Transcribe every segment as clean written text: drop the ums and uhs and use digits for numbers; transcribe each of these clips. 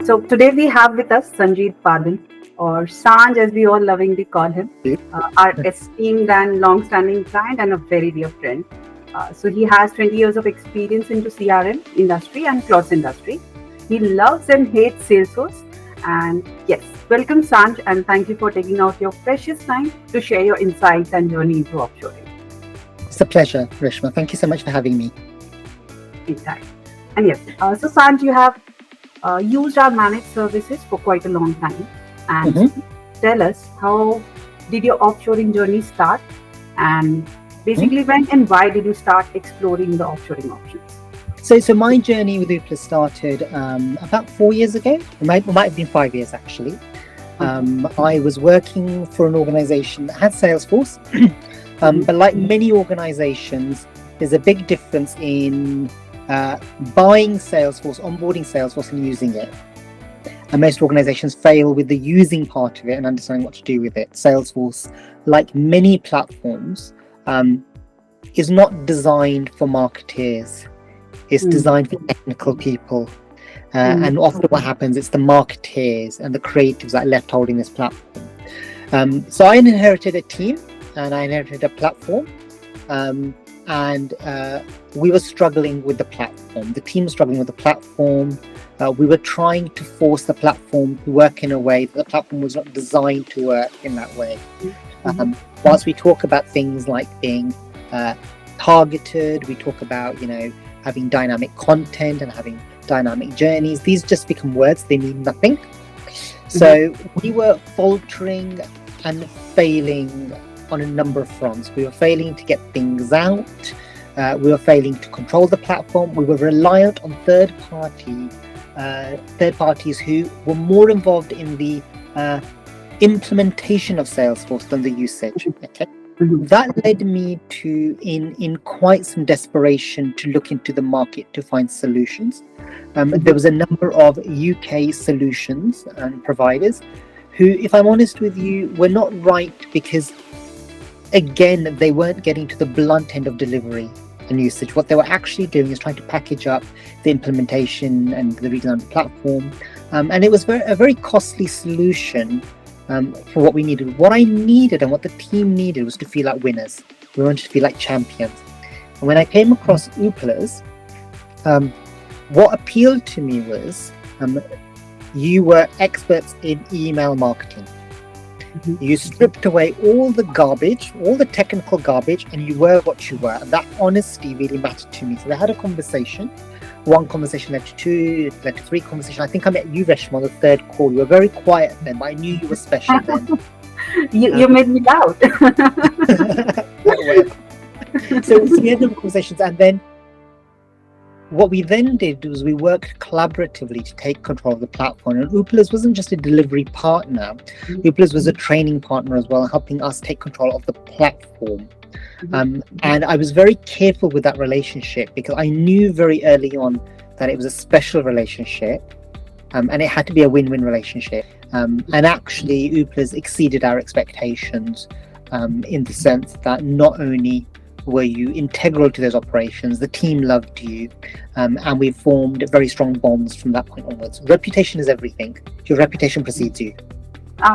So today we have with us Sanj Badhan, or Sanj as we all lovingly call him, our esteemed and long-standing client and a very dear friend. So he has 20 years of experience into CRM industry and cloth industry. He loves and hates Salesforce. And yes, welcome Sanj, and thank you for taking out your precious time to share your insights and journey into offshoring. It's a pleasure, Rishma. Thank you so much for having me. Anytime. And yes, so Sanj, you have used our managed services for quite a long time. And tell us, how did your offshoring journey start? And basically, when and why did you start exploring the offshoring options? So my journey with Uplers started about 4 years ago. It might have been 5 years actually. I was working for an organization that had Salesforce, but like many organizations, there's a big difference in buying Salesforce, onboarding Salesforce and using it. And most organizations fail with the using part of it and understanding what to do with it. Salesforce, like many platforms, is not designed for marketeers. It's designed for technical people. And often what happens, it's the marketeers and the creatives that are left holding this platform. So I inherited a team and I inherited a platform. And we were struggling with the platform. The team was struggling with the platform. We were trying to force the platform to work in a way that the platform was not designed to work in that way. Whilst we talk about things like being targeted, we talk about, having dynamic content and having dynamic journeys. These just become words, they mean nothing. So we were faltering and failing on a number of fronts. We were failing to get things out. We were failing to control the platform. We were reliant on third parties who were more involved in the implementation of Salesforce than the usage. Okay? That led me to, in quite some desperation, to look into the market to find solutions. There was a number of UK solutions and providers who, if I'm honest with you, were not right because, again, they weren't getting to the blunt end of delivery and usage. What they were actually doing is trying to package up the implementation and the redesign of the platform. And it was a very costly solution for what we needed. What I needed and what the team needed was to feel like winners. We wanted to feel like champions. And when I came across Uplers, what appealed to me was you were experts in email marketing. You stripped away all the garbage, all the technical garbage, and you were what you were. And that honesty really mattered to me. So we had a conversation. One conversation led to two, led to three conversations. I think I met you, Reshma, on the third call. You were very quiet then, but I knew you were special then. You made me loud. So we had the conversations, and then what we then did was we worked collaboratively to take control of the platform. And Uplers wasn't just a delivery partner. Uplers was a training partner as well, helping us take control of the platform. And I was very careful with that relationship because I knew very early on that it was a special relationship, and it had to be a win-win relationship. And actually, Uplers exceeded our expectations in the sense that not only were you integral to those operations, the team loved you, and we formed very strong bonds from that point onwards. Reputation is everything. Your reputation precedes you.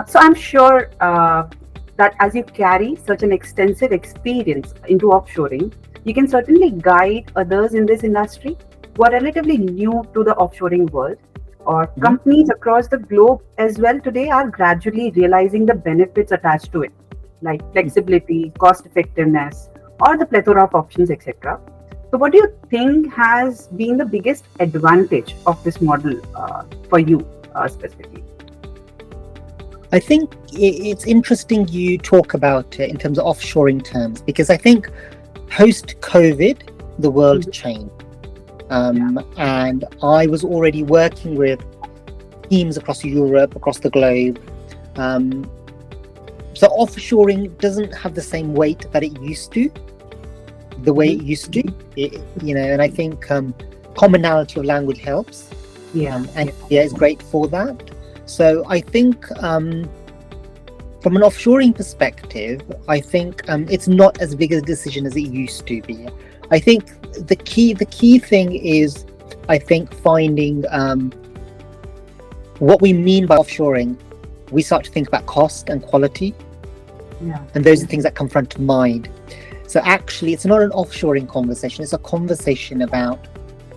So I'm sure that as you carry such an extensive experience into offshoring, you can certainly guide others in this industry who are relatively new to the offshoring world, or companies across the globe as well today are gradually realizing the benefits attached to it, like flexibility, cost effectiveness, or the plethora of options, etc. So what do you think has been the biggest advantage of this model for you specifically? I think it's interesting you talk about it in terms of offshoring terms, because I think post-COVID, the world changed. And I was already working with teams across Europe, across the globe. So offshoring doesn't have the same weight that it used to, the way it used to, and I think commonality of language helps. And India is great for that. So I think from an offshoring perspective, I think it's not as big a decision as it used to be. I think the key thing is, I think, finding what we mean by offshoring, we start to think about cost and quality, Yeah. and those are things that come front of mind. So actually, it's not an offshoring conversation. It's a conversation about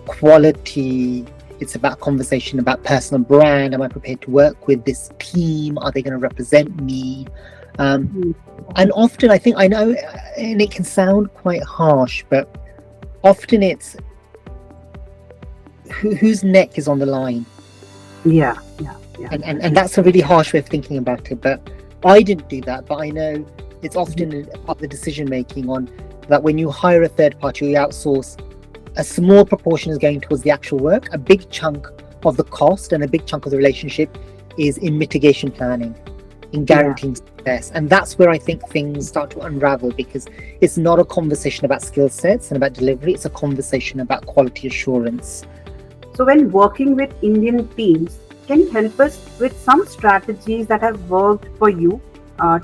quality. It's about a conversation about personal brand. Am I prepared to work with this team? Are they going to represent me? And often, I know, and it can sound quite harsh, but often it's whose neck is on the line. Yeah. And that's a really harsh way of thinking about it. But I didn't do that. But I know it's often part of the decision making on that when you hire a third party or you outsource, a small proportion is going towards the actual work. A big chunk of the cost and a big chunk of the relationship is in mitigation planning, in guaranteeing success. And that's where I think things start to unravel, because it's not a conversation about skill sets and about delivery. It's a conversation about quality assurance. So when working with Indian teams, can you help us with some strategies that have worked for you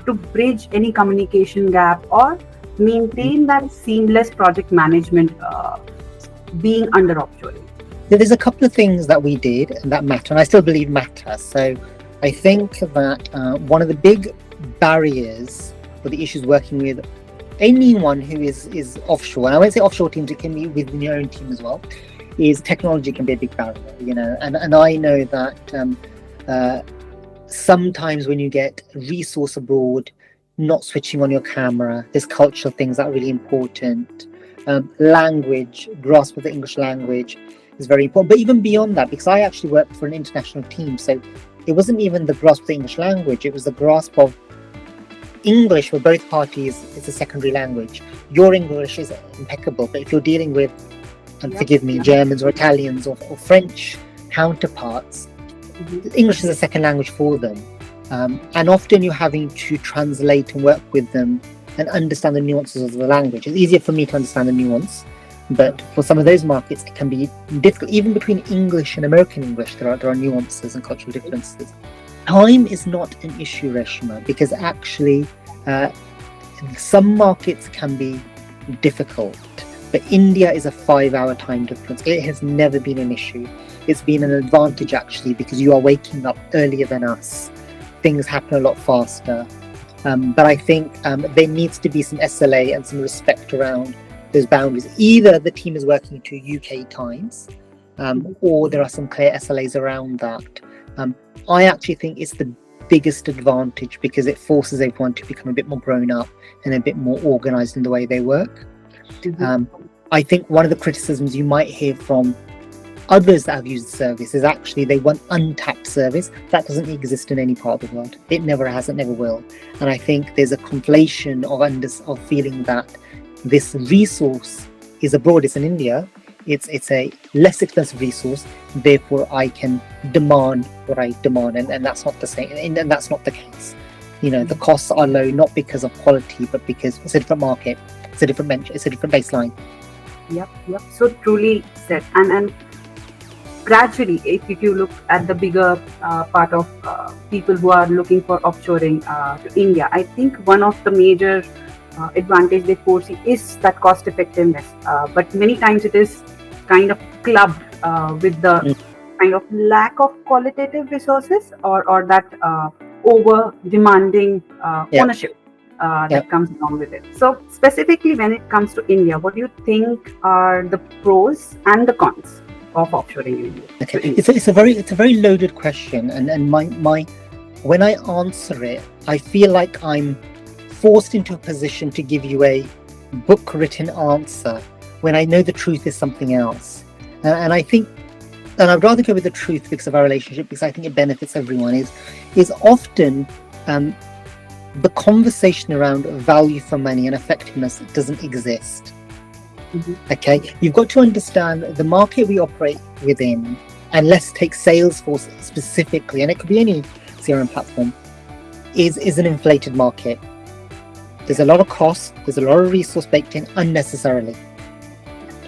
to bridge any communication gap or maintain that seamless project management being under offshoring? There's a couple of things that we did that matter, and I still believe matter. So I think that one of the big barriers for the issues working with anyone who is offshore, and I won't say offshore teams, it can be within your own team as well, is technology can be a big barrier, and I know that sometimes when you get resource abroad, not switching on your camera, there's cultural things that are really important. Language, grasp of the English language is very important. But even beyond that, because I actually worked for an international team, so it wasn't even the grasp of the English language, it was the grasp of English for both parties is a secondary language. Your English is impeccable, but if you're dealing with, and forgive me, Germans or Italians or French counterparts, English is a second language for them. And often you're having to translate and work with them and understand the nuances of the language. It's easier for me to understand the nuance, but for some of those markets, it can be difficult. Even between English and American English, there are nuances and cultural differences. Time is not an issue, Reshma, because actually some markets can be difficult, but India is a 5-hour time difference. It has never been an issue. It's been an advantage actually, because you are waking up earlier than us. Things happen a lot faster. But I think there needs to be some SLA and some respect around those boundaries. Either the team is working to UK times, or there are some clear SLAs around that. I actually think it's the biggest advantage, because it forces everyone to become a bit more grown up and a bit more organized in the way they work. I think one of the criticisms you might hear from others that have used the service is actually they want untapped service. That doesn't exist in any part of the world. It never has, it never will. And I think there's a conflation of feeling that this resource is abroad, it's in India, it's a less expensive resource, therefore I can demand what I demand, and that's not the same, and that's not the case. The costs are low not because of quality, but because it's a different market, it's a different baseline. Yep. So truly said. And gradually, if you look at the bigger part of people who are looking for offshoring to India, I think one of the major advantage they foresee is that cost effectiveness. But many times it is kind of clubbed with the kind of lack of qualitative resources or that over demanding ownership that comes along with it. So specifically when it comes to India, what do you think are the pros and the cons of offshoring in India? Okay. It's a very loaded question, and my when I answer it, I feel like I'm forced into a position to give you a book written answer when I know the truth is something else. And I think, and I'd rather go with the truth because of our relationship, because I think it benefits everyone, is often the conversation around value for money and effectiveness doesn't exist. Okay, you've got to understand the market we operate within, and let's take Salesforce specifically, and it could be any CRM platform, is an inflated market. There's a lot of cost, there's a lot of resource baked in unnecessarily.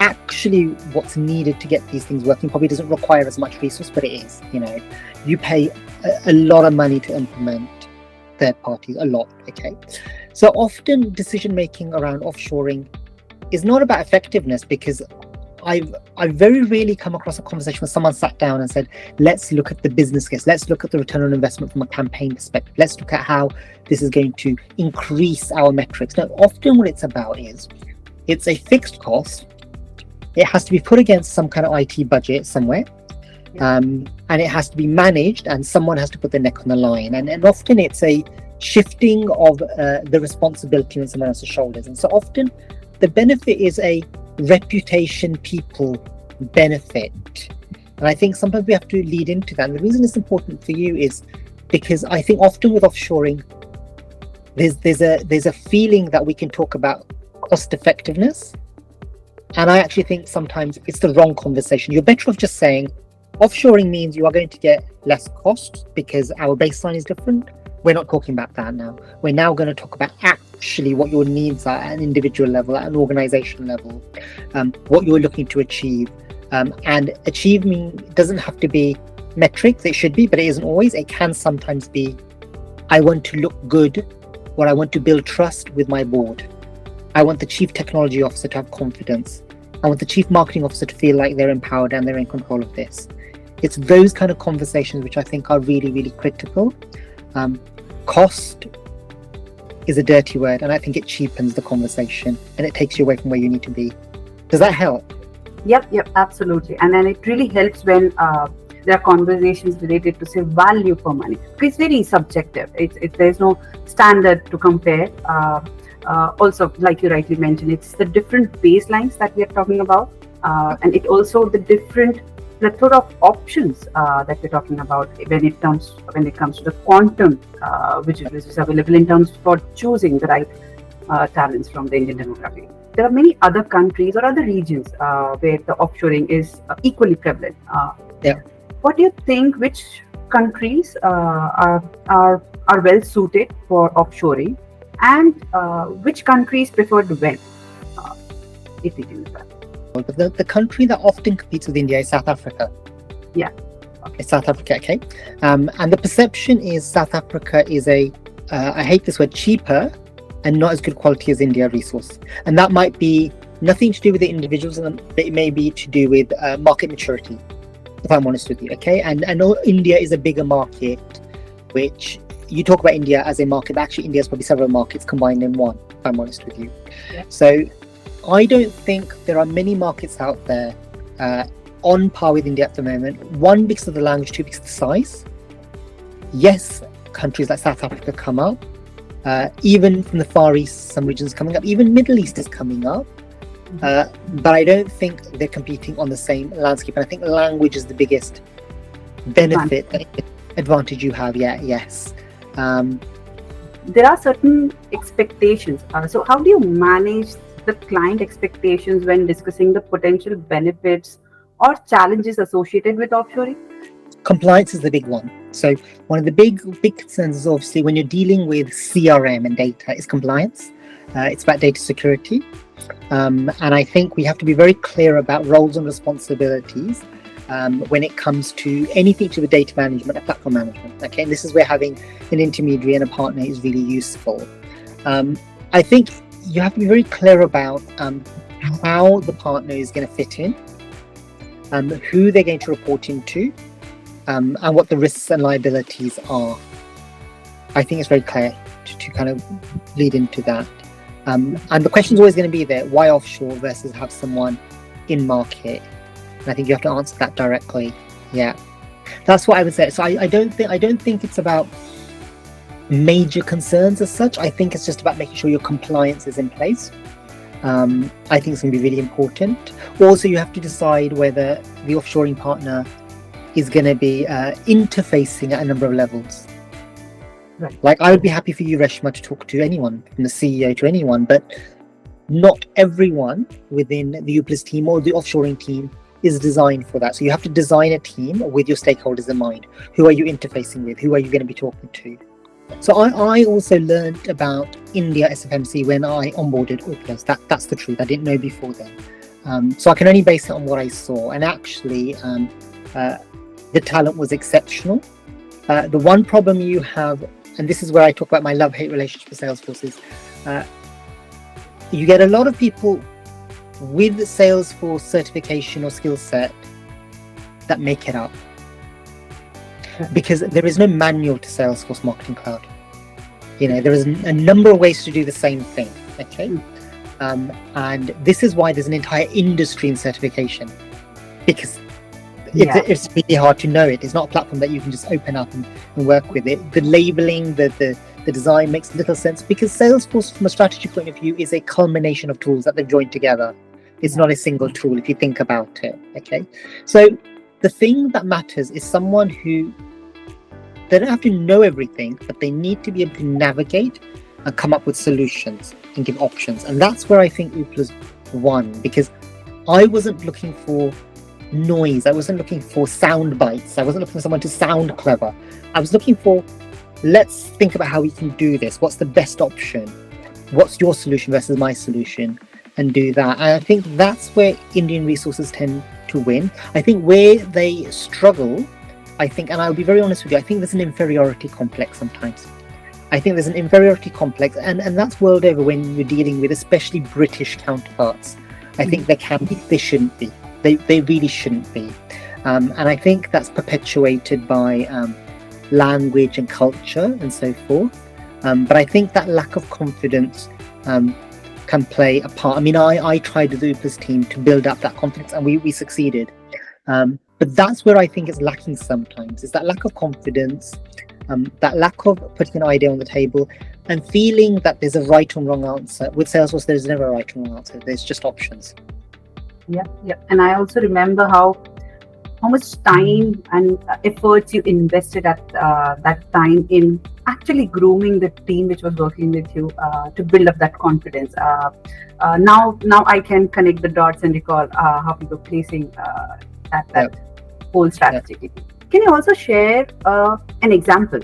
Actually, what's needed to get these things working probably doesn't require as much resource, but it is. You pay a lot of money to implement third parties, a lot. Okay, so often decision making around offshoring is not about effectiveness, because I've very rarely come across a conversation where someone sat down and said, let's look at the business case, let's look at the return on investment from a campaign perspective, let's look at how this is going to increase our metrics. Now, often what it's about is it's a fixed cost. It has to be put against some kind of IT budget somewhere. And it has to be managed, and someone has to put their neck on the line. And often it's a shifting of the responsibility on someone else's shoulders. And so often the benefit is a reputation people benefit. And I think sometimes we have to lead into that. And the reason it's important for you is because I think often with offshoring, there's a feeling that we can talk about cost effectiveness. And I actually think sometimes it's the wrong conversation. You're better off just saying, offshoring means you are going to get less cost because our baseline is different. We're not talking about that now. We're now going to talk about actually what your needs are at an individual level, at an organization level, what you're looking to achieve. And achieving doesn't have to be metrics. It should be, but it isn't always. It can sometimes be, I want to look good, or I want to build trust with my board. I want the chief technology officer to have confidence. I want the chief marketing officer to feel like they're empowered and they're in control of this. It's those kind of conversations which I think are really, really critical. Cost is a dirty word, and I think it cheapens the conversation and it takes you away from where you need to be. Does that help? Yep, absolutely. And then it really helps when there are conversations related to, say, value for money. It's very subjective. There's no standard to compare. Also, like you rightly mentioned, it's the different baselines that we are talking about, and it also the different plethora of options that we're talking about when it comes to the quantum which is available in terms for choosing the right talents from the Indian demography. There are many other countries or other regions where the offshoring is equally prevalent. What do you think? Which countries are well suited for offshoring, and which countries preferred when? If we can do that. But the country that often competes with India is South Africa. Yeah. Okay, South Africa. Okay. And the perception is South Africa is I hate this word, cheaper and not as good quality as India resource. And that might be nothing to do with the individuals, but it may be to do with market maturity, if I'm honest with you. Okay. And I know India is a bigger market, which you talk about India as a market, but actually India is probably several markets combined in one, if I'm honest with you. Yeah. So I don't think there are many markets out there on par with India at the moment. One, because of the language, two, because of the size. Yes, countries like South Africa come up. Even from the Far East, some regions coming up. Even Middle East is coming up. But I don't think they're competing on the same landscape. And I think language is the biggest benefit, advantage you have. Yes. There are certain expectations. So how do you manage the client expectations when discussing the potential benefits or challenges associated with offshoring? Compliance is the big one. So one of the big concerns is obviously when you're dealing with CRM and data is compliance. It's about data security. And I think we have to be very clear about roles and responsibilities when it comes to anything to do with data management and platform management. Okay, and this is where having an intermediary and a partner is really useful. I think you have to be very clear about how the partner is going to fit in, who they're going to report into, and what the risks and liabilities are. I think it's very clear to kind of lead into that. And the question is always going to be there, why offshore versus have someone in market? And I think you have to answer that directly. Yeah, that's what I would say. So I don't think it's about major concerns as such. I think it's just about making sure your compliance is in place. I think it's going to be really important. Also, you have to decide whether the offshoring partner is going to be interfacing at a number of levels. Right. Like, I would be happy for you, Reshma, to talk to anyone, from the CEO to anyone, but not everyone within the Uplers team or the offshoring team is designed for that. So you have to design a team with your stakeholders in mind. Who are you interfacing with? Who are you going to be talking to? So I also learned about India SFMC when I onboarded Uplers. That's the truth. I didn't know before then. So I can only base it on what I saw. And actually, the talent was exceptional. The one problem you have, and this is where I talk about my love-hate relationship with Salesforce, is you get a lot of people with Salesforce certification or skill set that make it up. Because there is no manual to Salesforce Marketing Cloud. There is a number of ways to do the same thing. Okay. And this is why there's an entire industry in certification, because it's really hard to know it. It's not a platform that you can just open up and work with it. The labeling, the design makes little sense, because Salesforce, from a strategy point of view, is a culmination of tools that they've joined together. It's not a single tool if you think about it. Okay. So the thing that matters is someone who, they don't have to know everything, but they need to be able to navigate and come up with solutions and give options. And that's where I think Uplers won, because I wasn't looking for noise. I wasn't looking for sound bites. I wasn't looking for someone to sound clever. I was looking for, let's think about how we can do this. What's the best option? What's your solution versus my solution? And do that. And I think that's where Indian resources tend to win. I think where they struggle, and I'll be very honest with you, I think there's an inferiority complex sometimes. I think there's an inferiority complex, and that's world over when you're dealing with especially British counterparts. I think they shouldn't be. They really shouldn't be. And I think that's perpetuated by language and culture and so forth. But I think that lack of confidence can play a part. I mean, I tried with the Uplers team to build up that confidence, and we succeeded. But that's where I think it's lacking sometimes, is that lack of confidence, that lack of putting an idea on the table and feeling that there's a right or wrong answer. With Salesforce, there's never a right or wrong answer. There's just options. Yeah. And I also remember how much time and efforts you invested at that time in actually grooming the team which was working with you to build up that confidence. Now I can connect the dots and recall how we were placing that whole strategy. Can you also share an example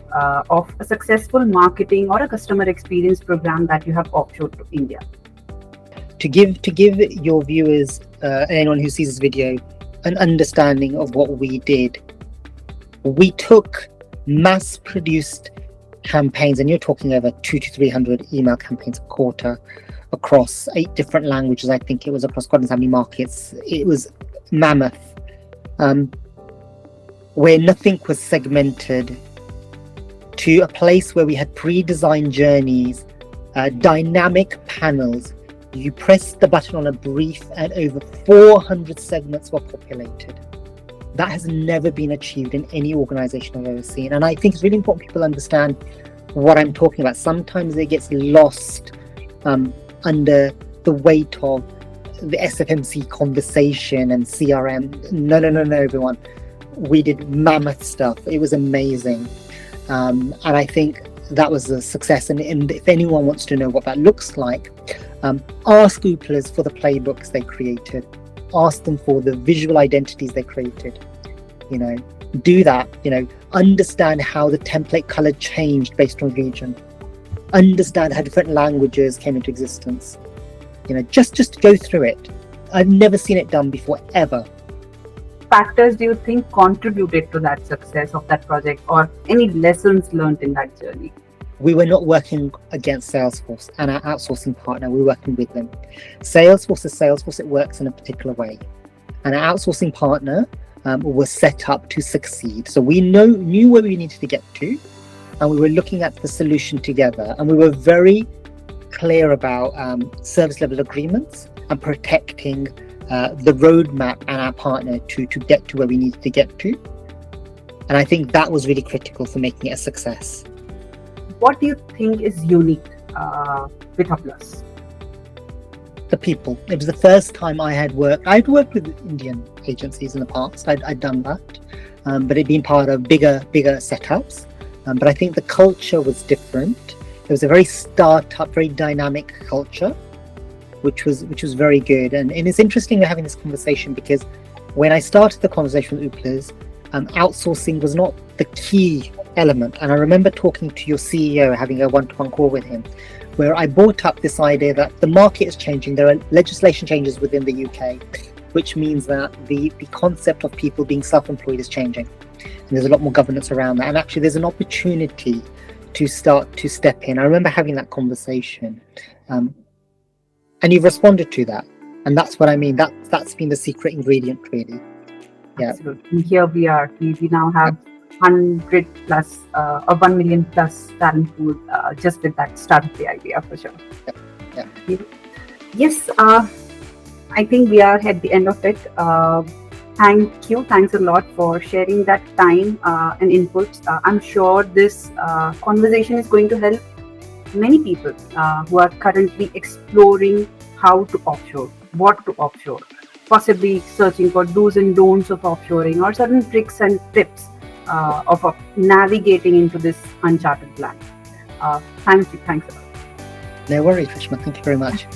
of a successful marketing or a customer experience program that you have offshored to India? To give your viewers, anyone who sees this video, an understanding of what we did, we took mass-produced campaigns, and you're talking over 200 to 300 email campaigns a quarter across 8 different languages. I think it was across God knows how many markets. It was mammoth. Where nothing was segmented, to a place where we had pre-designed journeys, dynamic panels. You pressed the button on a brief and over 400 segments were populated. That has never been achieved in any organization I've ever seen. And I think it's really important people understand what I'm talking about. Sometimes it gets lost under the weight of the SFMC conversation and CRM. No, everyone. We did mammoth stuff. It was amazing. And I think that was a success. And if anyone wants to know what that looks like, ask Uplers for the playbooks they created. Ask them for the visual identities they created. Do that. Understand how the template color changed based on region. Understand how different languages came into existence. Just go through it. I've never seen it done before, ever. Factors do you think contributed to that success of that project, or any lessons learned in that journey? We were not working against Salesforce and our outsourcing partner. We were working with them. Salesforce is Salesforce. It works in a particular way. And our outsourcing partner was set up to succeed. So we knew where we needed to get to, and we were looking at the solution together. And we were very clear about service level agreements and protecting the roadmap and our partner to get to where we needed to get to. And I think that was really critical for making it a success. What do you think is unique with Uplers? The people. It was the first time I'd worked with Indian agencies in the past. I'd done that, but it'd been part of bigger setups. But I think the culture was different. It was a very startup, very dynamic culture, which was very good. And it's interesting we're having this conversation, because when I started the conversation with Uplers, outsourcing was not the key element. And I remember talking to your CEO, having a one-to-one call with him, where I brought up this idea that the market is changing. There are legislation changes within the UK, which means that the concept of people being self-employed is changing. And there's a lot more governance around that. And actually there's an opportunity to start to step in. I remember having that conversation. And you've responded to that. And that's what I mean. That's been the secret ingredient, really. Yeah. Absolutely. And here we are. We now have 100 plus or 1 million plus talent pool just with that start of the idea for sure. Yeah. Yes, I think we are at the end of it. Thank you. Thanks a lot for sharing that time and inputs. I'm sure this conversation is going to help many people who are currently exploring how to offshore, what to offshore, possibly searching for do's and don'ts of offshoring or certain tricks and tips of navigating into this uncharted land. Thank you. Thanks a lot. No worries, Rishma. Thank you very much.